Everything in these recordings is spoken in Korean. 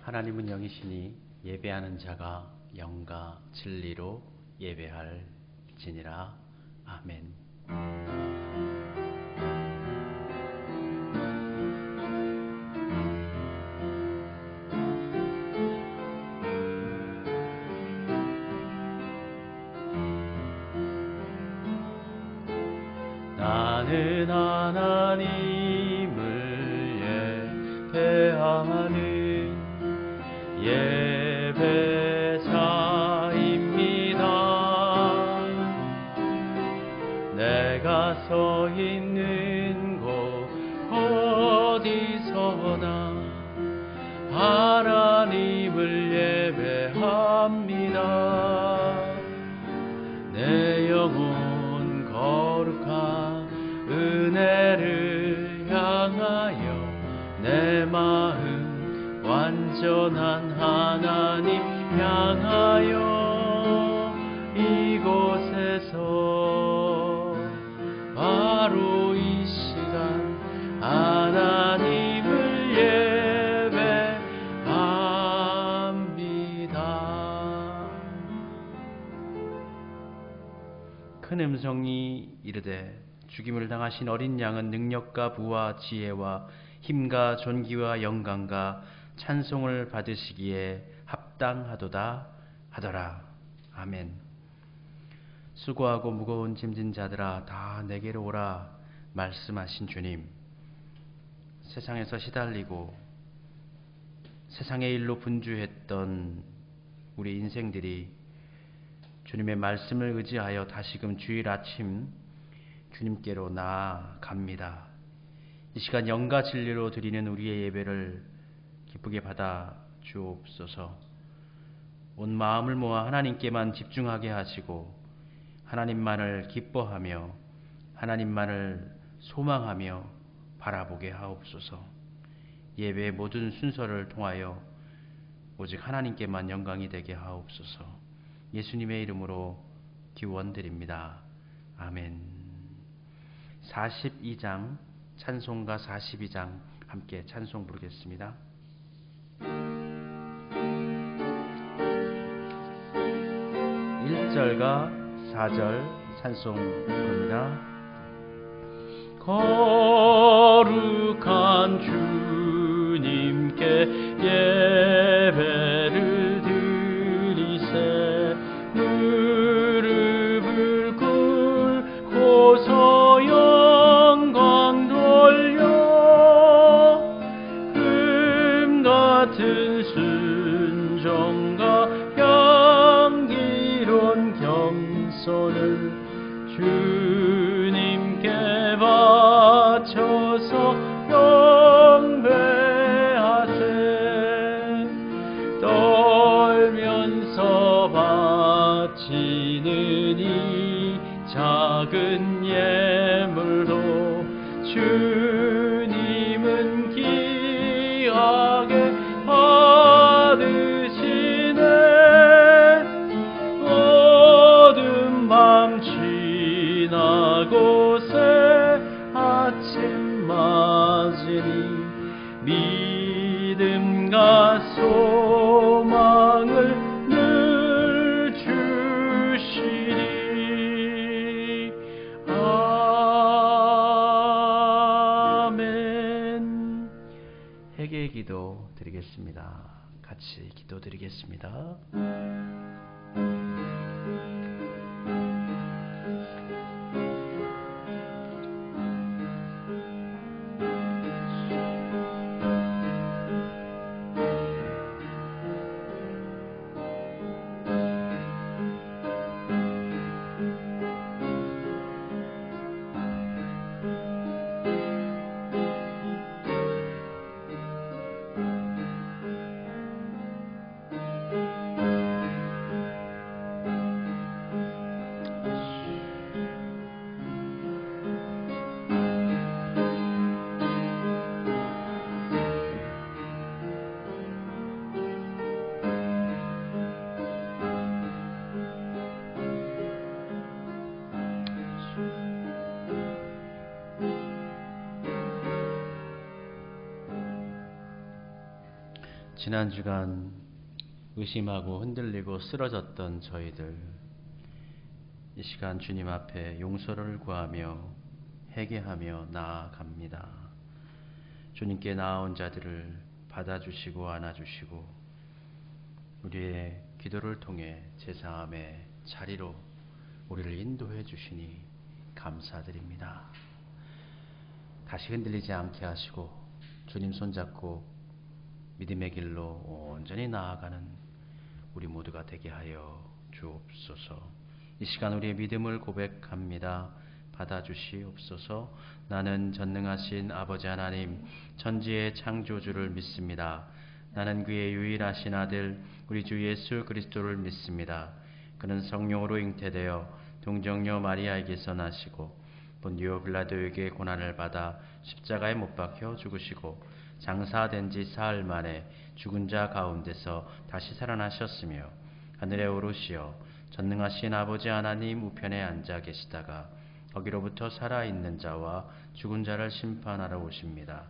하나님은 영이시니 예배하는 자가 영과 진리로 예배할지니라. 아멘. 나는 하나님을 예배하는 예배자입니다. 내가 서 있는 곳 어디서나 하나님을 예배합니다. 내 영혼 거룩한 은혜를 향하여 내 마음 완전한 하나님 향하여 이곳에서 바로 이 시간 하나님을 예배합니다. 큰 음성이 이르되 죽임을 당하신 어린 양은 능력과 부와 지혜와 힘과 존귀와 영광과 찬송을 받으시기에 합당하도다 하더라. 아멘. 수고하고 무거운 짐진 자들아 다 내게로 오라 말씀하신 주님. 세상에서 시달리고 세상의 일로 분주했던 우리 인생들이 주님의 말씀을 의지하여 다시금 주일 아침 주님께로 나아갑니다. 이 시간 영과 진리로 드리는 우리의 예배를 기쁘게 받아 주옵소서. 온 마음을 모아 하나님께만 집중하게 하시고 하나님만을 기뻐하며 하나님만을 소망하며 바라보게 하옵소서. 예배의 모든 순서를 통하여 오직 하나님께만 영광이 되게 하옵소서. 예수님의 이름으로 기원드립니다. 아멘. 42장 찬송가 42장 함께 찬송 부르겠습니다. 1절과 4절 찬송 부릅니다. 거룩한 주님께 예배를 드리세 무릎을 꿇고서 영광 돌려 금같은 순종과 향기로운 겸손을 주님께 바쳐서 경배하세. 떨면서 바치는 이 작은 예물도 주님은 귀하게 받으시네. 어두운 밤 지나고 새 아침 맞으니 믿음과 소망을 늘 주시리. 아멘. 회개의 기도 드리겠습니다. 같이 기도 드리겠습니다. 지난 주간 의심하고 흔들리고 쓰러졌던 저희들, 이 시간 주님 앞에 용서를 구하며 회개하며 나아갑니다. 주님께 나아온 자들을 받아주시고 안아주시고 우리의 기도를 통해 제사함의 자리로 우리를 인도해 주시니 감사드립니다. 다시 흔들리지 않게 하시고 주님 손잡고 믿음의 길로 온전히 나아가는 우리 모두가 되게 하여 주옵소서. 이 시간 우리의 믿음을 고백합니다. 받아주시옵소서. 나는 전능하신 아버지 하나님, 천지의 창조주를 믿습니다. 나는 그의 유일하신 아들 우리 주 예수 그리스도를 믿습니다. 그는 성령으로 잉태되어 동정녀 마리아에게서 나시고 본디오 빌라도에게 고난을 받아 십자가에 못 박혀 죽으시고 장사된 지 사흘 만에 죽은 자 가운데서 다시 살아나셨으며 하늘에 오르시어 전능하신 아버지 하나님 우편에 앉아 계시다가 거기로부터 살아있는 자와 죽은 자를 심판하러 오십니다.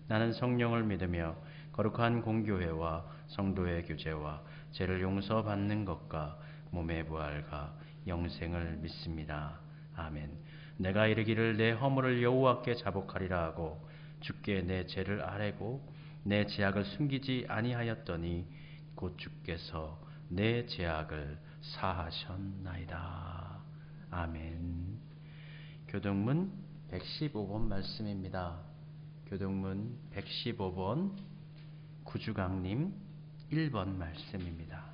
나는 성령을 믿으며 거룩한 공교회와 성도의 교제와 죄를 용서받는 것과 몸의 부활과 영생을 믿습니다. 아멘. 내가 이르기를 내 허물을 여호와께 자복하리라 하고 주께 내 죄를 아뢰고 내 죄악을 숨기지 아니하였더니 곧 주께서 내 죄악을 사하셨나이다. 아멘. 교동문 115번 말씀입니다. 교동문 115번 구주강님 1번 말씀입니다.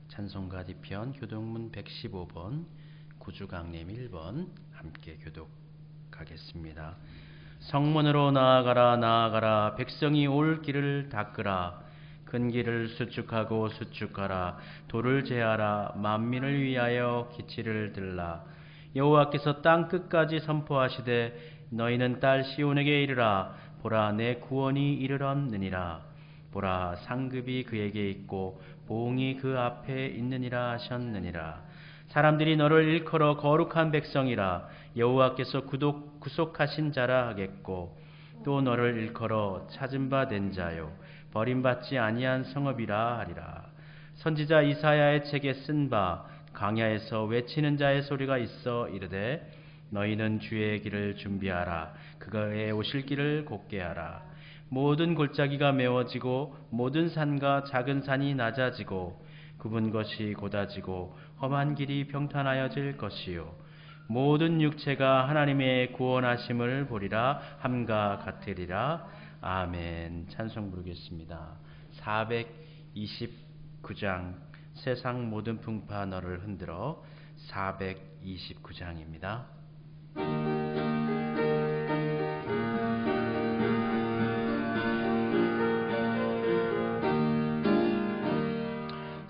찬송가 뒤편 교동문 115번 구주강님 1번 함께 교독하겠습니다. 성문으로 나아가라 나아가라 백성이 올 길을 닦으라 큰 길을 수축하고 수축하라 돌을 제하라 만민을 위하여 기치를 들라 여호와께서 땅 끝까지 선포하시되 너희는 딸 시온에게 이르라 보라 내 구원이 이르렀느니라 보라 상급이 그에게 있고 보응이 그 앞에 있느니라 하셨느니라. 사람들이 너를 일컬어 거룩한 백성이라 여호와께서 구속하신 자라 하겠고 또 너를 일컬어 찾은 바 된 자요 버림받지 아니한 성읍이라 하리라. 선지자 이사야의 책에 쓴 바 광야에서 외치는 자의 소리가 있어 이르되 너희는 주의 길을 준비하라 그가의 오실 길을 곧게 하라. 모든 골짜기가 메워지고 모든 산과 작은 산이 낮아지고 굽은 것이 곧아지고 험한 길이 평탄하여질 것이요 모든 육체가 하나님의 구원하심을 보리라 함과 같으리라. 아멘. 찬송 부르겠습니다. 429장 세상 모든 풍파 너를 흔들어 429장입니다.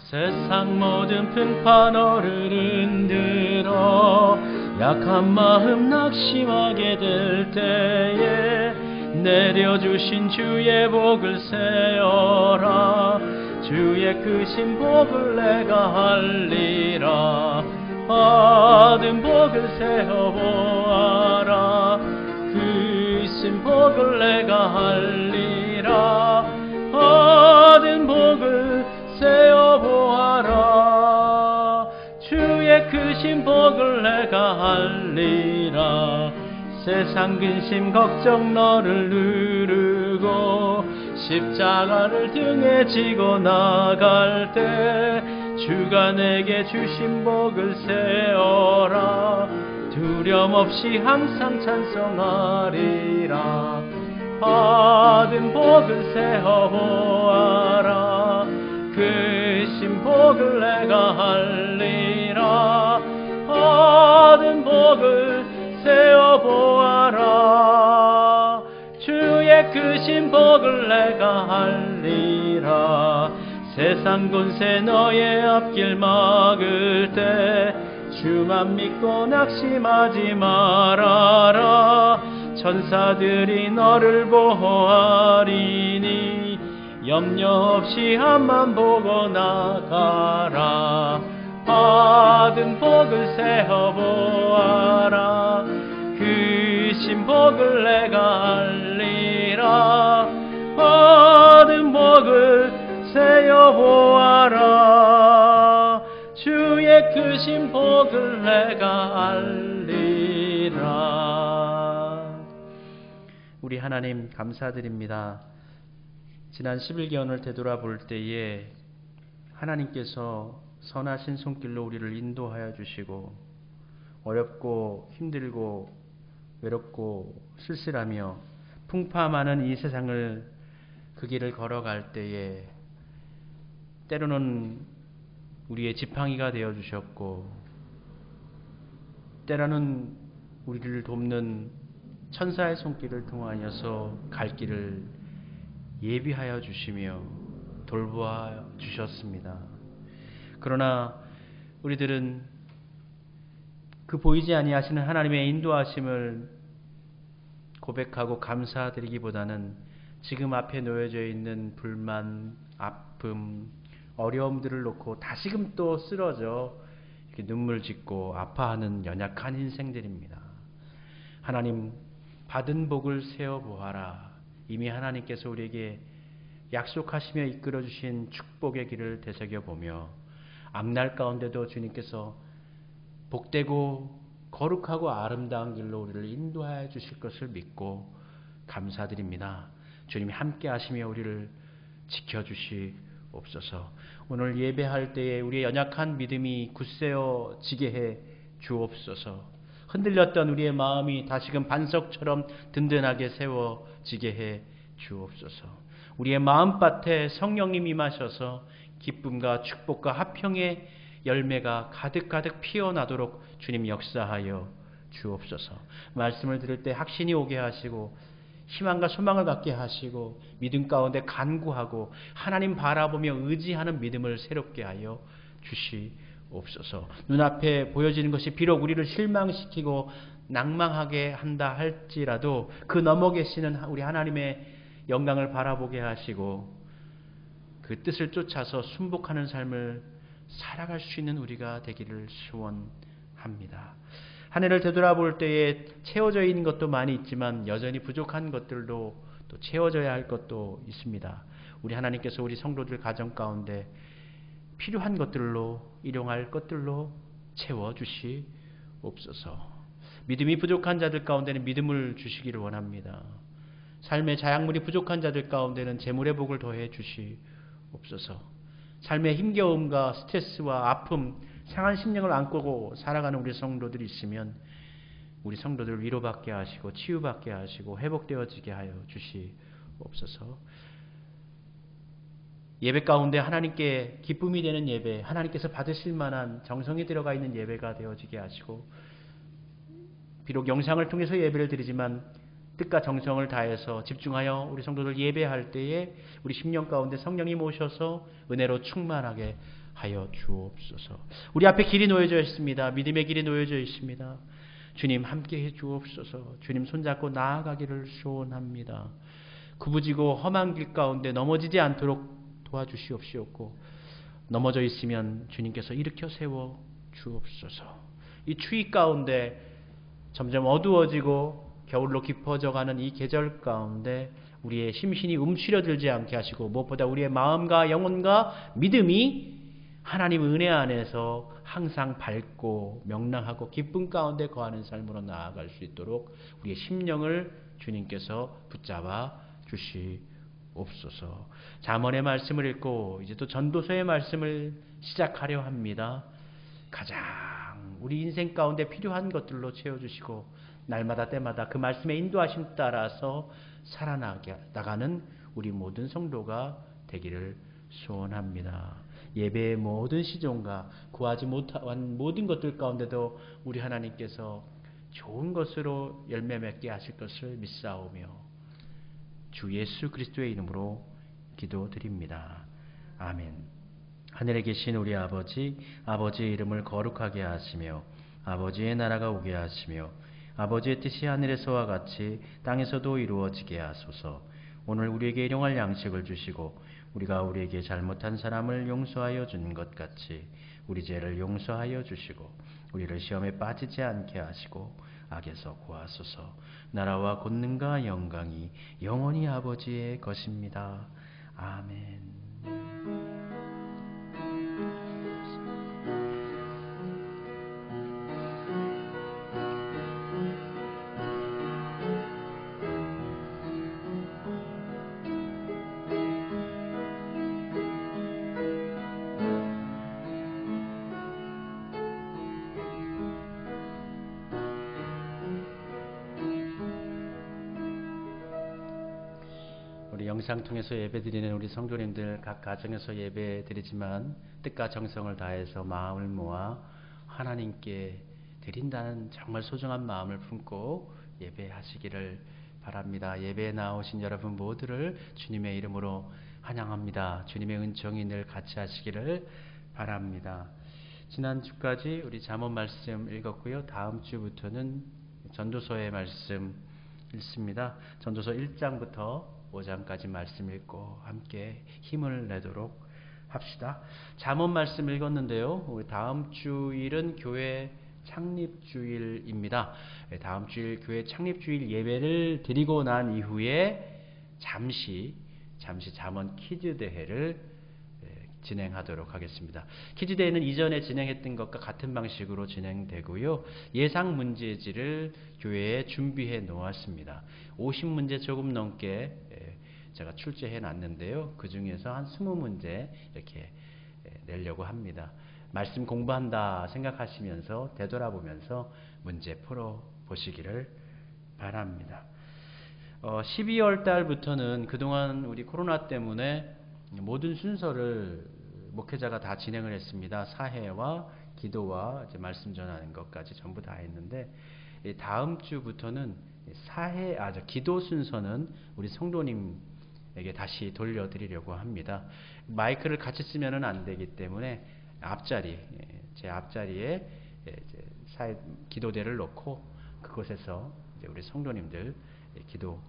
세상 모든 풍파 너를 흔들어 약한 마음 낙심하게 될 때에 내려주신 주의 복을 세어라 주의 크신 복을 내가 할리라 받은 복을 세어보아라 크신 복을 내가 할리라 받은 복을 세어보아라 주의 크신 복을 내가 할리라 세상 근심 걱정 너를 누르고 십자가를 등에 지고 나갈 때 주가 내게 주신 복을 세어라 두려움 없이 항상 찬송하리라 받은 복을 세어보아라 크신 복을 내가 할리라 받은 복을 세어보아라 주의 크신 복을 내가 할리라 세상 권세 너의 앞길 막을 때 주만 믿고 낙심하지 말아라 천사들이 너를 보호하리니 염려 없이 앞만 보고 나가라 받은 복을 세어보아라 크신 복을 내가 할리라 보아라. 얻은 복을 세어 보아라. 주의 크신 복을 내가 알리라. 우리 하나님 감사드립니다. 지난 11개월을 되돌아볼 때에 하나님께서 선하신 손길로 우리를 인도하여 주시고, 어렵고 힘들고 외롭고 쓸쓸하며 풍파많은 이 세상을 그 길을 걸어갈 때에 때로는 우리의 지팡이가 되어 주셨고, 때로는 우리를 돕는 천사의 손길을 통하여서 갈 길을 예비하여 주시며 돌보아 주셨습니다. 그러나 우리들은 그 보이지 아니하시는 하나님의 인도하심을 고백하고 감사드리기보다는 지금 앞에 놓여져 있는 불만, 아픔, 어려움들을 놓고 다시금 또 쓰러져 이렇게 눈물 짓고 아파하는 연약한 인생들입니다. 하나님, 받은 복을 세어 보아라. 이미 하나님께서 우리에게 약속하시며 이끌어 주신 축복의 길을 되새겨 보며 앞날 가운데도 주님께서 복되고 거룩하고 아름다운 길로 우리를 인도하여 주실 것을 믿고 감사드립니다. 주님이 함께 하시며 우리를 지켜주시옵소서. 오늘 예배할 때에 우리의 연약한 믿음이 굳세어지게 해 주옵소서. 흔들렸던 우리의 마음이 다시금 반석처럼 든든하게 세워지게 해 주옵소서. 우리의 마음밭에 성령님 임하셔서 기쁨과 축복과 화평의 열매가 가득가득 피어나도록 주님 역사하여 주옵소서. 말씀을 들을 때 확신이 오게 하시고 희망과 소망을 갖게 하시고 믿음 가운데 간구하고 하나님 바라보며 의지하는 믿음을 새롭게 하여 주시옵소서. 눈앞에 보여지는 것이 비록 우리를 실망시키고 낭망하게 한다 할지라도 그 넘어 계시는 우리 하나님의 영광을 바라보게 하시고 그 뜻을 쫓아서 순복하는 삶을 살아갈 수 있는 우리가 되기를 소원합니다. 한 해를 되돌아볼 때에 채워져 있는 것도 많이 있지만 여전히 부족한 것들도 또 채워져야 할 것도 있습니다. 우리 하나님께서 우리 성도들 가정 가운데 필요한 것들로, 일용할 것들로 채워주시옵소서. 믿음이 부족한 자들 가운데는 믿음을 주시기를 원합니다. 삶의 자양물이 부족한 자들 가운데는 재물의 복을 더해 주시옵소서. 삶의 힘겨움과 스트레스와 아픔, 상한 심령을 안고 살아가는 우리 성도들이 있으면 우리 성도들을 위로받게 하시고 치유받게 하시고 회복되어지게 하여 주시옵소서. 예배 가운데 하나님께 기쁨이 되는 예배, 하나님께서 받으실 만한 정성이 들어가 있는 예배가 되어지게 하시고, 비록 영상을 통해서 예배를 드리지만 뜻과 정성을 다해서 집중하여 우리 성도들 예배할 때에 우리 심령 가운데 성령님 오셔서 은혜로 충만하게 하여 주옵소서. 우리 앞에 길이 놓여져 있습니다. 믿음의 길이 놓여져 있습니다. 주님 함께해 주옵소서. 주님 손잡고 나아가기를 소원합니다. 구부지고 험한 길 가운데 넘어지지 않도록 도와주시옵시옵고, 넘어져 있으면 주님께서 일으켜 세워 주옵소서. 이 추위 가운데 점점 어두워지고 겨울로 깊어져가는 이 계절 가운데 우리의 심신이 움츠려들지 않게 하시고, 무엇보다 우리의 마음과 영혼과 믿음이 하나님 은혜 안에서 항상 밝고 명랑하고 기쁨 가운데 거하는 삶으로 나아갈 수 있도록 우리의 심령을 주님께서 붙잡아 주시옵소서. 잠언의 말씀을 읽고 이제 또 전도서의 말씀을 시작하려 합니다. 가장 우리 인생 가운데 필요한 것들로 채워주시고 날마다 때마다 그 말씀의 인도하심 따라서 살아나가는 우리 모든 성도가 되기를 소원합니다. 예배의 모든 시종과 구하지 못한 모든 것들 가운데도 우리 하나님께서 좋은 것으로 열매 맺게 하실 것을 믿사오며 주 예수 그리스도의 이름으로 기도드립니다. 아멘. 하늘에 계신 우리 아버지, 아버지의 이름을 거룩하게 하시며 아버지의 나라가 오게 하시며 아버지의 뜻이 하늘에서와 같이 땅에서도 이루어지게 하소서. 오늘 우리에게 일용할 양식을 주시고 우리가 우리에게 잘못한 사람을 용서하여 준 것 같이 우리 죄를 용서하여 주시고 우리를 시험에 빠지지 않게 하시고 악에서 구하소서. 나라와 권능과 영광이 영원히 아버지의 것입니다. 아멘. 우리 영상 통해서 예배드리는 우리 성도님들 각 가정에서 예배드리지만 뜻과 정성을 다해서 마음을 모아 하나님께 드린다는 정말 소중한 마음을 품고 예배하시기를 바랍니다. 예배에 나오신 여러분 모두를 주님의 이름으로 환영합니다. 주님의 은총이 늘 같이 하시기를 바랍니다. 지난주까지 우리 잠언 말씀 읽었고요. 다음 주부터는 전도서의 말씀 읽습니다. 전도서 1장부터 5장까지 말씀 읽고 함께 힘을 내도록 합시다. 잠언 말씀 읽었는데요. 우리 다음 주일은 교회 창립주일입니다. 다음 주일 교회 창립주일 예배를 드리고 난 이후에 잠시 잠언 퀴즈 대회를 진행하도록 하겠습니다. 퀴즈 대회는 이전에 진행했던 것과 같은 방식으로 진행되고요. 예상 문제지를 교회에 준비해 놓았습니다. 50문제 조금 넘게 제가 출제해 놨는데요. 그 중에서 한 20문제 이렇게 내려고 합니다. 말씀 공부한다 생각하시면서 되돌아보면서 문제 풀어 보시기를 바랍니다. 12월 달부터는 그동안 우리 코로나 때문에 모든 순서를 목회자가 다 진행을 했습니다. 사회와 기도와 이제 말씀 전하는 것까지 전부 다 했는데 다음 주부터는 기도 순서는 우리 성도님에게 다시 돌려드리려고 합니다. 마이크를 같이 쓰면은 안 되기 때문에 제 앞자리에 기도대를 놓고 그곳에서 이제 우리 성도님들 기도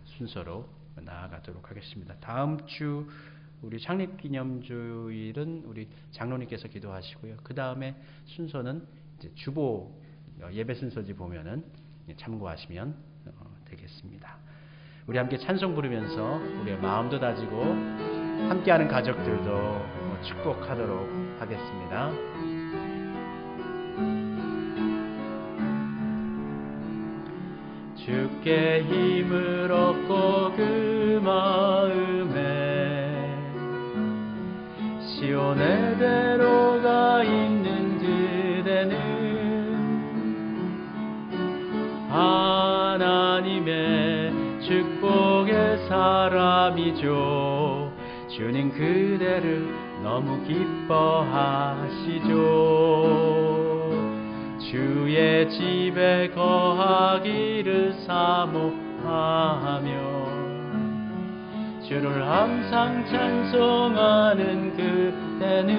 순서로 나아가도록 하겠습니다. 다음 주 우리 창립기념주일은 우리 장로님께서 기도하시고요. 그 다음에 순서는 이제 주보 예배 순서지 보면은 참고하시면 되겠습니다. 우리 함께 찬송 부르면서 우리의 마음도 다지고 함께하는 가족들도 축복하도록 하겠습니다. 주께 힘을 얻고 그 마음에 시온의 대로가 있는 그대는 하나님의 축복의 사람이죠. 주님 그대를 너무 기뻐하시죠. 주의 집에 거하기를 사모하며 주를 항상 찬송하는 그대는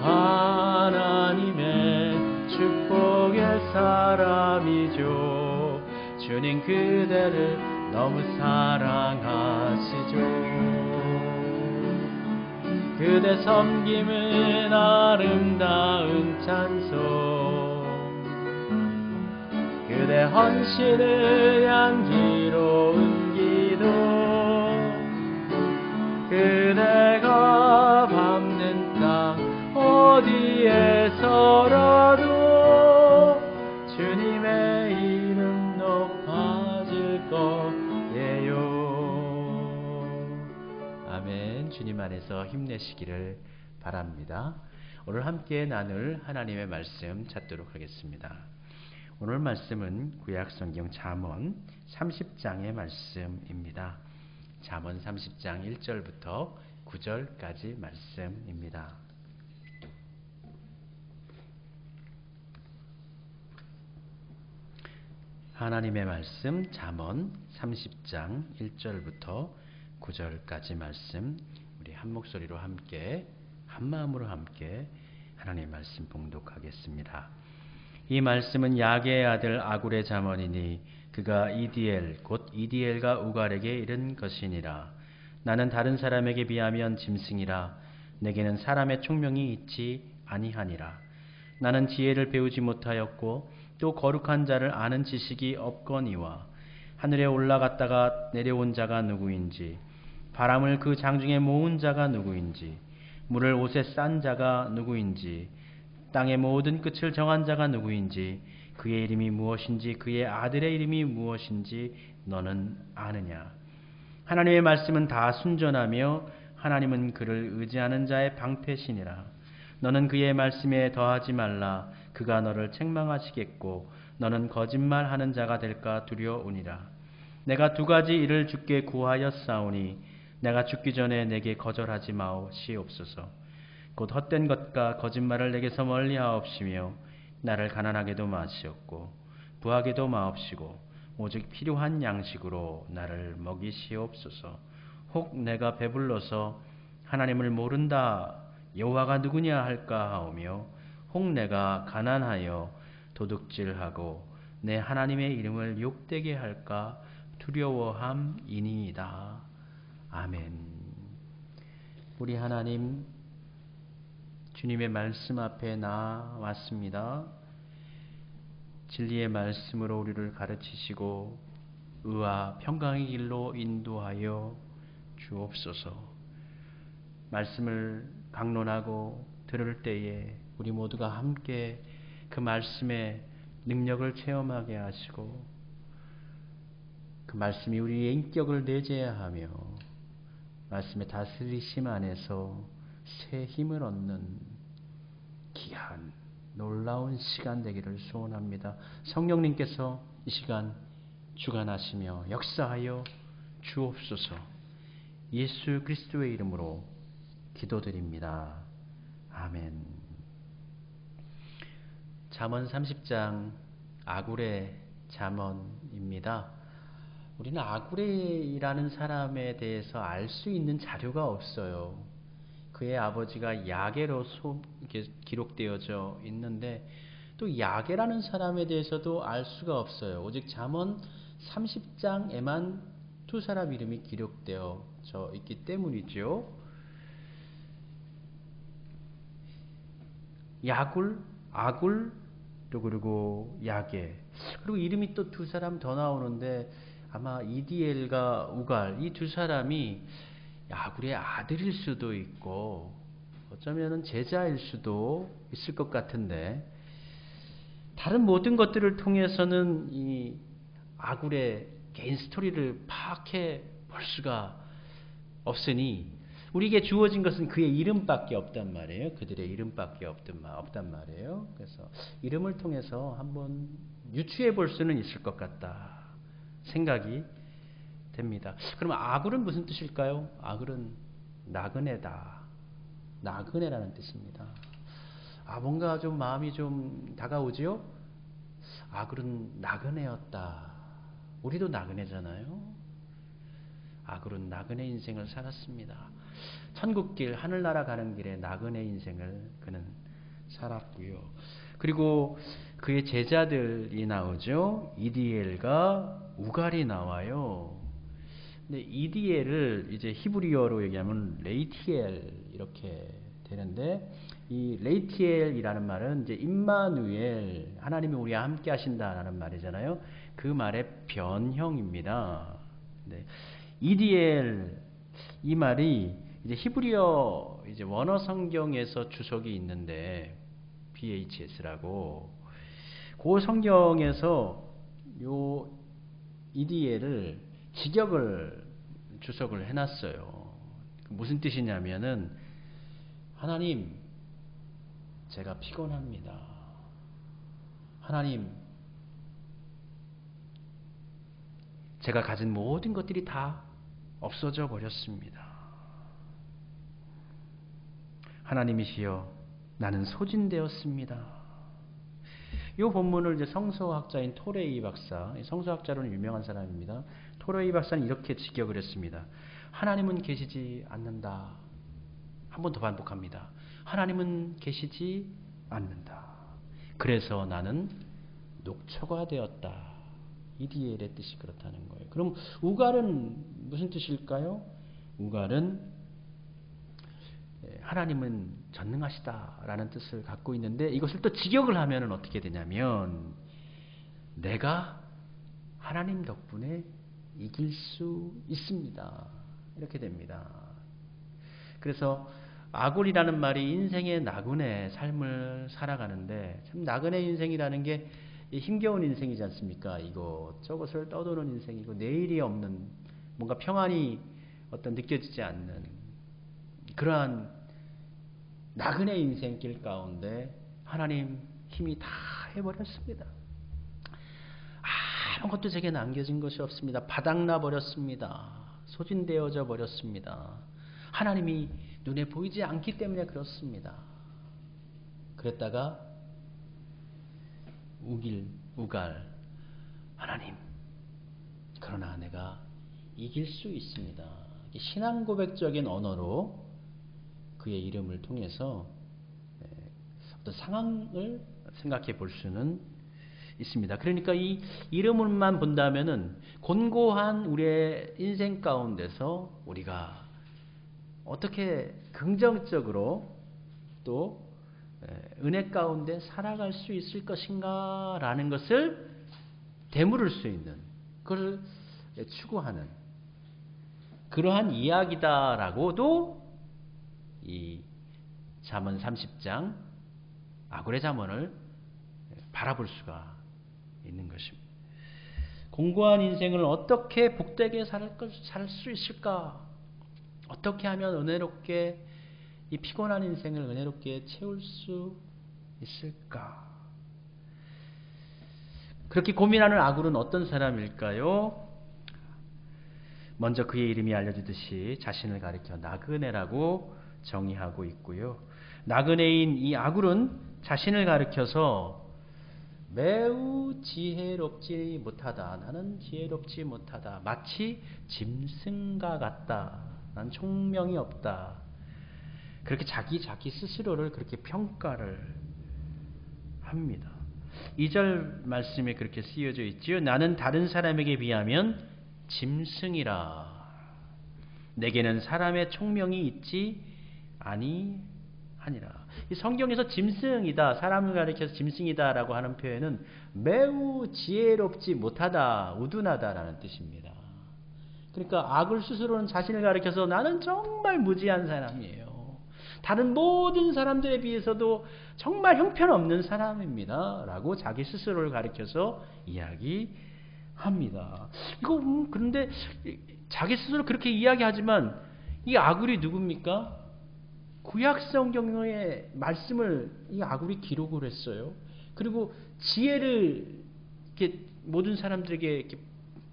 하나님의 축복의 사람이죠. 주님 그대를 너무 사랑하시죠. 그대 섬김은 아름다운 찬송, 그대 헌신을 향기로운 기도, 그대가 밟는 땅 어디에서라도 주님의 이름 높아질 거예요. 아멘. 주님 안에서 힘내시기를 바랍니다. 오늘 함께 나눌 하나님의 말씀 찾도록 하겠습니다. 오늘 말씀은 구약성경 잠언 30장의 말씀입니다. 잠언 30장 1절부터 9절까지 말씀입니다. 하나님의 말씀 잠언 30장 1절부터 9절까지 말씀, 우리 한 목소리로 함께 한 마음으로 함께 하나님의 말씀 봉독하겠습니다. 이 말씀은 야게의 아들 아굴의 잠언이니 그가 이디엘 곧 이디엘과 우갈에게 이른 것이니라. 나는 다른 사람에게 비하면 짐승이라. 내게는 사람의 총명이 있지 아니하니라. 나는 지혜를 배우지 못하였고 또 거룩한 자를 아는 지식이 없거니와 하늘에 올라갔다가 내려온 자가 누구인지 바람을 그 장중에 모은 자가 누구인지 물을 옷에 싼 자가 누구인지 땅의 모든 끝을 정한 자가 누구인지 그의 이름이 무엇인지 그의 아들의 이름이 무엇인지 너는 아느냐. 하나님의 말씀은 다 순전하며 하나님은 그를 의지하는 자의 방패시니라. 너는 그의 말씀에 더하지 말라. 그가 너를 책망하시겠고 너는 거짓말하는 자가 될까 두려우니라. 내가 두 가지 일을 주께 구하였사오니 내가 죽기 전에 내게 거절하지 마옵시옵소서. 곧 헛된 것과 거짓말을 내게서 멀리하옵시며 나를 가난하게도 마시옵고 부하게도 마옵시고 오직 필요한 양식으로 나를 먹이시옵소서. 혹 내가 배불러서 하나님을 모른다 여호와가 누구냐 할까 하오며 혹 내가 가난하여 도둑질하고 내 하나님의 이름을 욕되게 할까 두려워함이니이다. 아멘. 우리 하나님, 주님의 말씀 앞에 나왔습니다. 진리의 말씀으로 우리를 가르치시고 의와 평강의 길로 인도하여 주옵소서. 말씀을 강론하고 들을 때에 우리 모두가 함께 그 말씀의 능력을 체험하게 하시고 그 말씀이 우리의 인격을 내재하며 말씀의 다스리심 안에서 새 힘을 얻는 귀한 놀라운 시간 되기를 소원합니다. 성령님께서 이 시간 주관하시며 역사하여 주옵소서. 예수 그리스도의 이름으로 기도드립니다. 아멘. 잠언 30장 아굴의 잠언입니다. 우리는 아굴이라는 사람에 대해서 알 수 있는 자료가 없어요. 그의 아버지가 야게로 기록되어져 있는데 또 야게라는 사람에 대해서도 알 수가 없어요. 오직 잠언 30장에만 두 사람 이름이 기록되어져 있기 때문이죠. 야굴, 아굴, 또 그리고 야게. 그리고 이름이 또 두 사람 더 나오는데 아마 이디엘과 우갈, 이 두 사람이 야굴의 아들일 수도 있고 어쩌면 제자일 수도 있을 것 같은데 다른 모든 것들을 통해서는 이 아굴의 개인 스토리를 파악해 볼 수가 없으니 우리에게 주어진 것은 그의 이름밖에 없단 말이에요. 그들의 이름밖에 없단 말이에요. 그래서 이름을 통해서 한번 유추해 볼 수는 있을 것 같다 생각이 됩니다. 그럼 아굴은 무슨 뜻일까요? 아굴은 나그네다. 나그네라는 뜻입니다. 뭔가 좀 마음이 좀 다가오지요? 아굴은 나그네였다. 우리도 나그네잖아요. 아굴은 나그네 인생을 살았습니다. 천국길, 하늘나라 가는 길에 나그네 인생을 그는 살았고요. 그리고 그의 제자들이 나오죠. 이디엘과 우갈이 나와요. 근데 이디엘을 이제 히브리어로 얘기하면 레이티엘 이렇게 되는데 이 레이티엘이라는 말은 이제 임마누엘, 하나님이 우리와 함께 하신다라는 말이잖아요. 그 말의 변형입니다. 네. 이디엘 이 말이 이제 히브리어 이제 원어 성경에서 주석이 있는데 BHS라고 그 성경에서 요 이디엘을 직역을 주석을 해놨어요. 무슨 뜻이냐면은 하나님 제가 피곤합니다. 하나님 제가 가진 모든 것들이 다 없어져 버렸습니다. 하나님이시여 나는 소진되었습니다. 이 본문을 이제 성서학자인 토레이 박사, 성서학자로는 유명한 사람입니다. 토레이 박사는 이렇게 직역을 했습니다. 하나님은 계시지 않는다. 한 번 더 반복합니다. 하나님은 계시지 않는다. 그래서 나는 녹초가 되었다. 이디엘의 뜻이 그렇다는 거예요. 그럼 우갈은 무슨 뜻일까요? 우갈은 하나님은 전능하시다라는 뜻을 갖고 있는데 이것을 또 직역을 하면 어떻게 되냐면 내가 하나님 덕분에 이길 수 있습니다. 이렇게 됩니다. 그래서 아굴이라는 말이 인생의 나그네 삶을 살아가는데 참 나그네 인생이라는 게 힘겨운 인생이지 않습니까? 이것저것을 떠도는 인생이고 내일이 없는 뭔가 평안이 느껴지지 않는 그러한 나그네 인생길 가운데 하나님 힘이 다 해버렸습니다. 아무것도 제게 남겨진 것이 없습니다. 바닥나 버렸습니다. 소진되어져 버렸습니다. 하나님이 눈에 보이지 않기 때문에 그렇습니다. 그랬다가 우갈 하나님 그러나 내가 이길 수 있습니다. 신앙 고백적인 언어로 그의 이름을 통해서 어떤 상황을 생각해 볼 수는 있습니다. 그러니까 이 이름을만 본다면은 곤고한 우리의 인생 가운데서 우리가 어떻게 긍정적으로 또 은혜 가운데 살아갈 수 있을 것인가 라는 것을 되물을 수 있는 그걸 추구하는 그러한 이야기다라고도 이 잠언 30장 아굴의 잠언을 바라볼 수가 있는 것입니다. 공고한 인생을 어떻게 복되게 살 수 있을까? 어떻게 하면 은혜롭게 이 피곤한 인생을 은혜롭게 채울 수 있을까? 그렇게 고민하는 아굴은 어떤 사람일까요? 먼저 그의 이름이 알려지듯이 자신을 가리켜 나그네라고 정의하고 있고요. 나그네인 이 아굴은 자신을 가리켜서 매우 지혜롭지 못하다. 나는 지혜롭지 못하다. 마치 짐승과 같다. 난 총명이 없다. 그렇게 자기 스스로를 그렇게 평가를 합니다. 2절 말씀에 그렇게 쓰여져 있지요. 나는 다른 사람에게 비하면 짐승이라. 내게는 사람의 총명이 있지 아니하니라. 이 성경에서 짐승이다, 사람을 가리켜서 짐승이다라고 하는 표현은 매우 지혜롭지 못하다, 우둔하다라는 뜻입니다. 그러니까 아굴 스스로는 자신을 가리켜서 나는 정말 무지한 사람이에요. 다른 모든 사람들에 비해서도 정말 형편없는 사람입니다. 라고 자기 스스로를 가리켜서 이야기합니다. 그런데 자기 스스로 그렇게 이야기하지만 이 아굴이 누굽니까? 구약 성경의 말씀을 이 아굴이 기록을 했어요. 그리고 지혜를 이렇게 모든 사람들에게 이렇게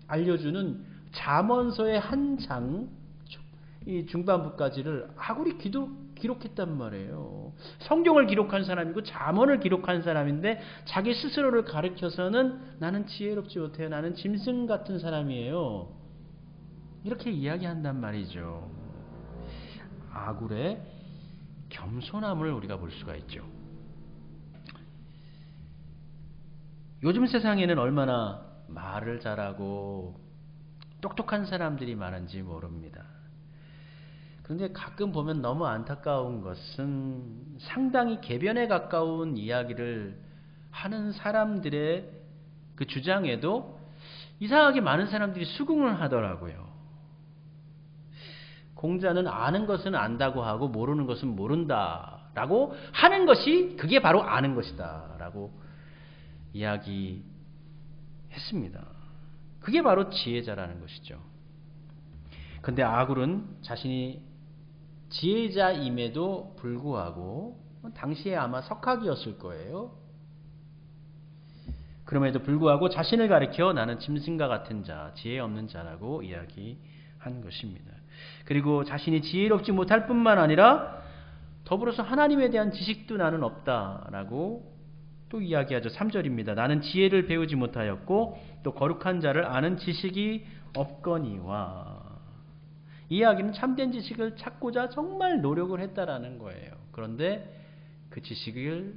알려주는 잠언서의 한 장, 이 중반부까지를 아굴이 기록했단 말이에요. 성경을 기록한 사람이고 잠언을 기록한 사람인데 자기 스스로를 가리켜서는 나는 지혜롭지 못해요. 나는 짐승 같은 사람이에요. 이렇게 이야기한단 말이죠. 아굴의 겸손함을 우리가 볼 수가 있죠. 요즘 세상에는 얼마나 말을 잘하고 똑똑한 사람들이 많은지 모릅니다. 그런데 가끔 보면 너무 안타까운 것은 상당히 계변에 가까운 이야기를 하는 사람들의 그 주장에도 이상하게 많은 사람들이 수긍을 하더라고요. 공자는 아는 것은 안다고 하고 모르는 것은 모른다라고 하는 것이 그게 바로 아는 것이다 라고 이야기했습니다. 그게 바로 지혜자라는 것이죠. 근데 아굴은 자신이 지혜자임에도 불구하고 당시에 아마 석학이었을 거예요. 그럼에도 불구하고 자신을 가리켜 나는 짐승과 같은 자, 지혜 없는 자라고 이야기한 것입니다. 그리고 자신이 지혜롭지 못할 뿐만 아니라 더불어서 하나님에 대한 지식도 나는 없다라고 또 이야기하죠. 3절입니다. 나는 지혜를 배우지 못하였고 또 거룩한 자를 아는 지식이 없거니와. 이 이야기는 참된 지식을 찾고자 정말 노력을 했다라는 거예요. 그런데 그 지식을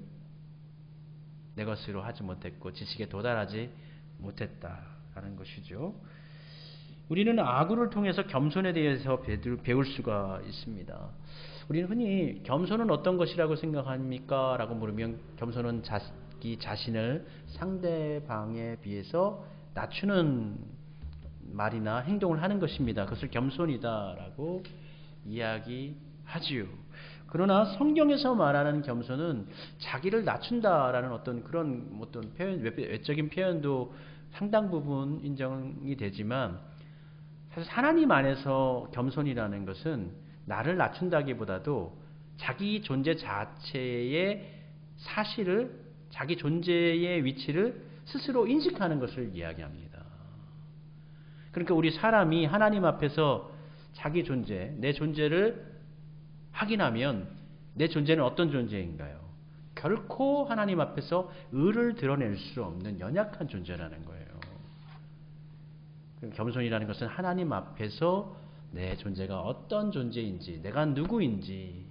내 것으로 하지 못했고 지식에 도달하지 못했다라는 것이죠. 우리는 아구를 통해서 겸손에 대해서 배울 수가 있습니다. 우리는 흔히 겸손은 어떤 것이라고 생각합니까? 라고 물으면 겸손은 자기 자신을 상대방에 비해서 낮추는 말이나 행동을 하는 것입니다. 그것을 겸손이다라고 이야기하지요. 그러나 성경에서 말하는 겸손은 자기를 낮춘다라는 어떤 그런 어떤 표현, 외적인 표현도 상당 부분 인정이 되지만 사실 하나님 안에서 겸손이라는 것은 나를 낮춘다기보다도 자기 존재 자체의 사실을, 자기 존재의 위치를 스스로 인식하는 것을 이야기합니다. 그러니까 우리 사람이 하나님 앞에서 자기 존재, 내 존재를 확인하면 내 존재는 어떤 존재인가요? 결코 하나님 앞에서 의를 드러낼 수 없는 연약한 존재라는 거예요. 겸손이라는 것은 하나님 앞에서 내 존재가 어떤 존재인지, 내가 누구인지,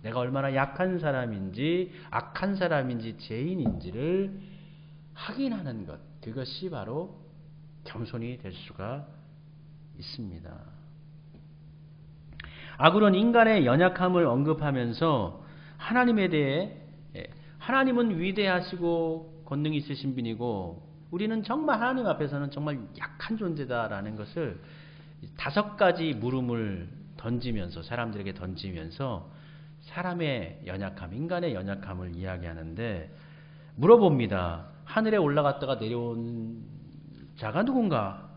내가 얼마나 약한 사람인지, 악한 사람인지, 죄인인지를 확인하는 것, 그것이 바로 겸손이 될 수가 있습니다. 아굴은 인간의 연약함을 언급하면서 하나님에 대해 하나님은 위대하시고 권능이 있으신 분이고 우리는 정말 하나님 앞에서는 정말 약한 존재다라는 것을 5가지 물음을 던지면서 사람들에게 던지면서 사람의 연약함, 인간의 연약함을 이야기하는데 물어봅니다. 하늘에 올라갔다가 내려온 자가 누군가?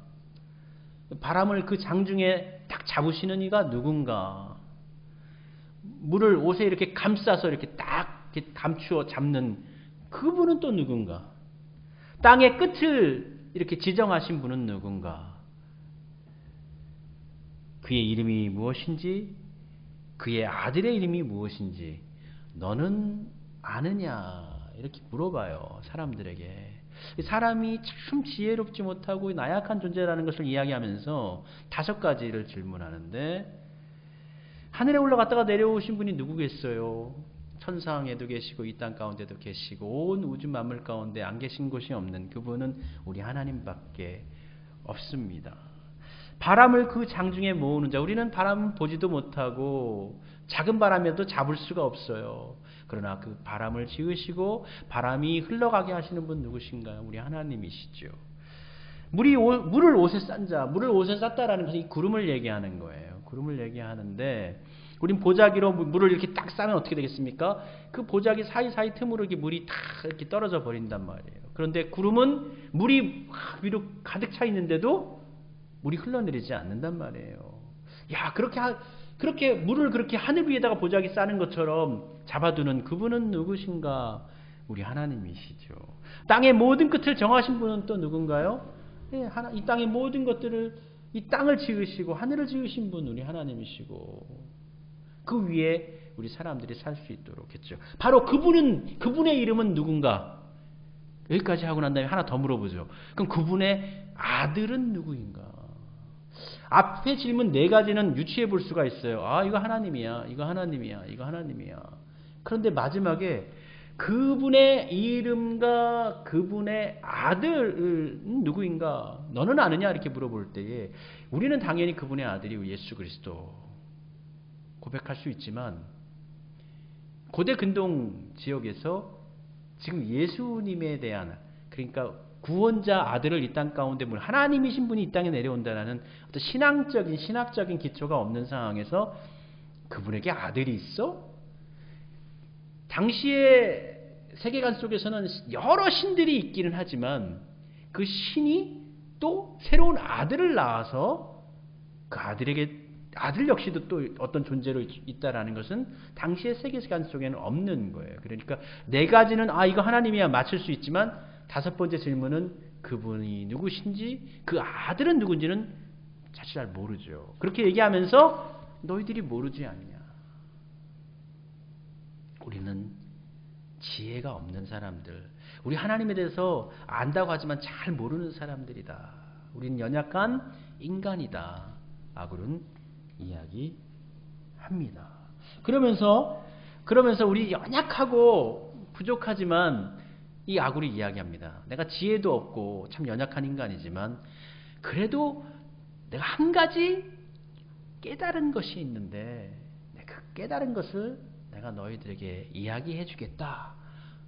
바람을 그 장중에 딱 잡으시는 이가 누군가? 물을 옷에 이렇게 감싸서 이렇게 딱 이렇게 감추어 잡는 그분은 또 누군가? 땅의 끝을 이렇게 지정하신 분은 누군가? 그의 이름이 무엇인지, 그의 아들의 이름이 무엇인지 너는 아느냐? 이렇게 물어봐요. 사람들에게. 사람이 참 지혜롭지 못하고 나약한 존재라는 것을 이야기하면서 5가지를 질문하는데 하늘에 올라갔다가 내려오신 분이 누구겠어요? 천상에도 계시고 이 땅 가운데도 계시고 온 우주 만물 가운데 안 계신 곳이 없는 그분은 우리 하나님밖에 없습니다. 바람을 그 장중에 모으는 자, 우리는 바람을 보지도 못하고 작은 바람에도 잡을 수가 없어요. 그러나 그 바람을 지으시고 바람이 흘러가게 하시는 분 누구신가요? 우리 하나님이시죠. 물을 옷에 싼 자, 물을 옷에 쌌다라는 것은 이 구름을 얘기하는 거예요. 구름을 얘기하는데 우린 보자기로 물을 이렇게 딱 싸면 어떻게 되겠습니까? 그 보자기 사이사이 틈으로 이렇게 물이 다 이렇게 떨어져 버린단 말이에요. 그런데 구름은 물이 위로 가득 차 있는데도 물이 흘러내리지 않는단 말이에요. 야, 그렇게 물을 그렇게 하늘 위에다가 보자기 싸는 것처럼 잡아두는 그분은 누구신가? 우리 하나님이시죠. 땅의 모든 끝을 정하신 분은 또 누군가요? 이 땅의 모든 것들을, 이 땅을 지으시고 하늘을 지으신 분 우리 하나님이시고 그 위에 우리 사람들이 살 수 있도록 했죠. 바로 그분의 이름은 누군가? 여기까지 하고 난 다음에 하나 더 물어보죠. 그럼 그분의 아들은 누구인가? 앞에 질문 4가지는 유추해 볼 수가 있어요. 아, 이거 하나님이야. 이거 하나님이야. 이거 하나님이야. 그런데 마지막에 그분의 이름과 그분의 아들은 누구인가? 너는 아느냐? 이렇게 물어볼 때에 우리는 당연히 그분의 아들이 예수 그리스도 고백할 수 있지만 고대 근동 지역에서 지금 예수님에 대한, 그러니까 구원자 아들을 이 땅 가운데 하나님이신 분이 이 땅에 내려온다는 어떤 신학적인 기초가 없는 상황에서 그분에게 아들이 있어? 당시의 세계관 속에서는 여러 신들이 있기는 하지만 그 신이 또 새로운 아들을 낳아서 그 아들 역시도 또 어떤 존재로 있다라는 것은 당시의 세계관 속에는 없는 거예요. 그러니까 4가지는 이거 하나님이야 맞출 수 있지만 5번째 질문은 그분이 누구신지, 그 아들은 누군지는 사실 잘 모르죠. 그렇게 얘기하면서 너희들이 모르지 않냐. 우리는 지혜가 없는 사람들, 우리 하나님에 대해서 안다고 하지만 잘 모르는 사람들이다. 우리는 연약한 인간이다. 아굴은 이야기합니다. 그러면서 우리 연약하고 부족하지만 이 아굴이 이야기합니다. 내가 지혜도 없고 참 연약한 인간이지만 그래도 내가 한 가지 깨달은 것이 있는데 그 깨달은 것을 내가 너희들에게 이야기해 주겠다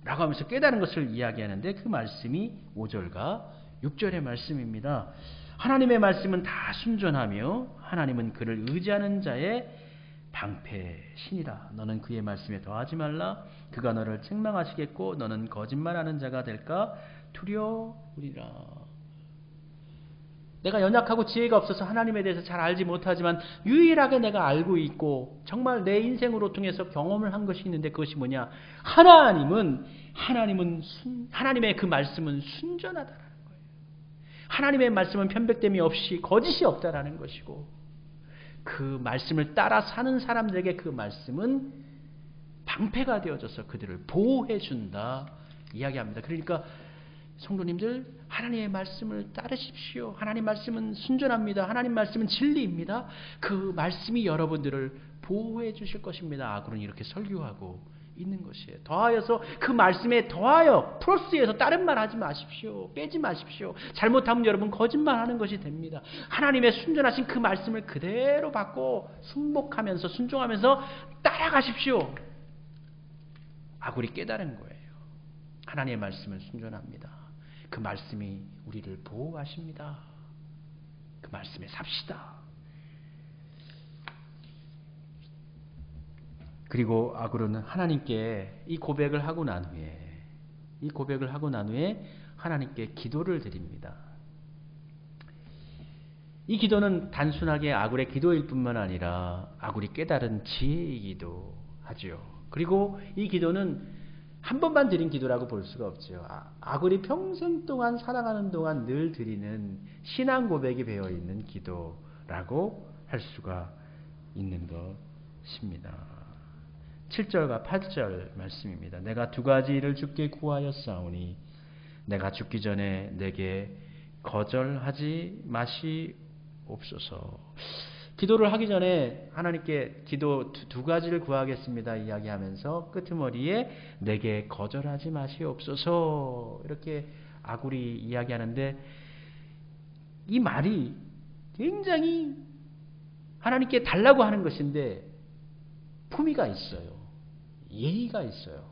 라고 하면서 깨달은 것을 이야기하는데 그 말씀이 5절과 6절의 말씀입니다. 하나님의 말씀은 다 순전하며 하나님은 그를 의지하는 자의 방패신이라. 너는 그의 말씀에 더하지 말라. 그가 너를 책망하시겠고 너는 거짓말하는 자가 될까 두려우리라. 내가 연약하고 지혜가 없어서 하나님에 대해서 잘 알지 못하지만 유일하게 내가 알고 있고 정말 내 인생으로 통해서 경험을 한 것이 있는데 그것이 뭐냐? 하나님의 그 말씀은 순전하다라는 거예요. 하나님의 말씀은 편백됨이 없이 거짓이 없다라는 것이고 그 말씀을 따라 사는 사람들에게 그 말씀은 방패가 되어져서 그들을 보호해 준다 이야기합니다. 그러니까 성도님들 하나님의 말씀을 따르십시오. 하나님 말씀은 순전합니다. 하나님 말씀은 진리입니다. 그 말씀이 여러분들을 보호해 주실 것입니다. 아그는 이렇게 설교하고 있는 것이에요. 더하여서 그 말씀에 더하여 플러스해서 다른 말 하지 마십시오. 빼지 마십시오. 잘못하면 여러분 거짓말하는 것이 됩니다. 하나님의 순전하신 그 말씀을 그대로 받고 순복하면서 순종하면서 따라가십시오. 아굴이 깨달은 거예요. 하나님의 말씀은 순전합니다. 그 말씀이 우리를 보호하십니다. 그 말씀에 삽시다. 그리고 아굴은 하나님께 이 고백을 하고 난 후에 하나님께 기도를 드립니다. 이 기도는 단순하게 아굴의 기도일 뿐만 아니라 아굴이 깨달은 지혜이기도 하죠. 그리고 이 기도는 한 번만 드린 기도라고 볼 수가 없죠. 아굴이 평생 동안 살아가는 동안 늘 드리는 신앙 고백이 배어 있는 기도라고 할 수가 있는 것입니다. 7절과 8절 말씀입니다. 내가 두 가지를 주께 구하였사오니 내가 죽기 전에 내게 거절하지 마시옵소서. 기도를 하기 전에 하나님께 기도 두 가지를 구하겠습니다 이야기하면서 끄트머리에 내게 거절하지 마시옵소서 이렇게 아굴이 이야기하는데 이 말이 굉장히 하나님께 달라고 하는 것인데 품위가 있어요. 예의가 있어요.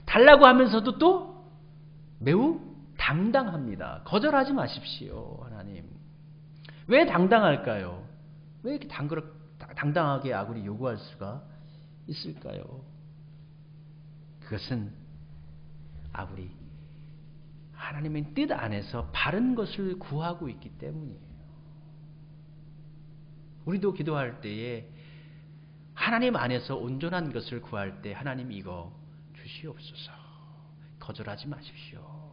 달라고 하면서도 또 매우 당당합니다. 거절하지 마십시오 하나님. 왜 당당할까요? 왜 이렇게 당당하게 아굴이 요구할 수가 있을까요? 그것은 아굴이 하나님의 뜻 안에서 바른 것을 구하고 있기 때문이에요. 우리도 기도할 때에 하나님 안에서 온전한 것을 구할 때 하나님 이거 주시옵소서. 거절하지 마십시오.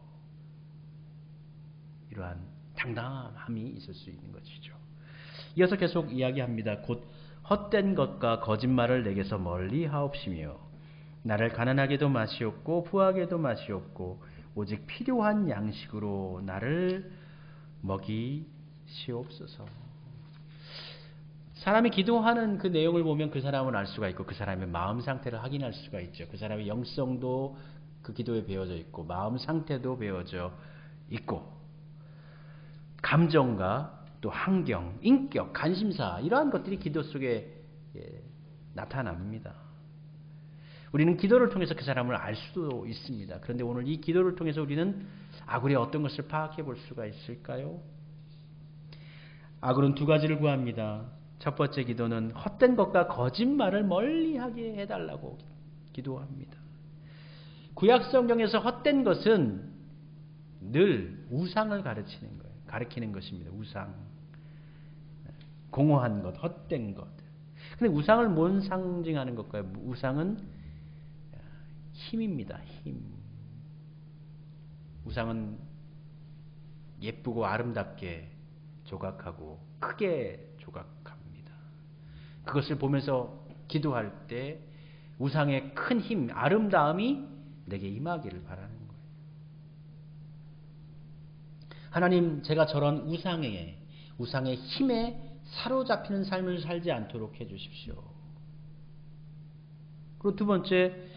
이러한 당당함이 있을 수 있는 것이죠. 이어서 계속 이야기합니다. 곧 헛된 것과 거짓말을 내게서 멀리 하옵시며 나를 가난하게도 마시옵고 부하게도 마시옵고 오직 필요한 양식으로 나를 먹이시옵소서. 사람이 기도하는 그 내용을 보면 그 사람을 알 수가 있고 그 사람의 마음 상태를 확인할 수가 있죠. 그 사람의 영성도 그 기도에 배어져 있고 마음 상태도 배어져 있고 감정과 또 환경, 인격, 관심사 이러한 것들이 기도 속에 나타납니다. 우리는 기도를 통해서 그 사람을 알 수도 있습니다. 그런데 오늘 이 기도를 통해서 우리는 아굴의 어떤 것을 파악해 볼 수가 있을까요? 아굴은 두 가지를 구합니다. 첫 번째 기도는 헛된 것과 거짓말을 멀리하게 해달라고 기도합니다. 구약 성경에서 헛된 것은 늘 우상을 가리키는 것입니다. 우상. 공허한 것, 헛된 것. 근데 우상을 뭔 상징하는 것일까요? 우상은 힘입니다. 힘. 우상은 예쁘고 아름답게 조각하고 크게 조각합니다. 그것을 보면서 기도할 때 우상의 큰 힘, 아름다움이 내게 임하기를 바라는 거예요. 하나님, 제가 저런 우상의 힘에 사로잡히는 삶을 살지 않도록 해주십시오. 그리고 두 번째,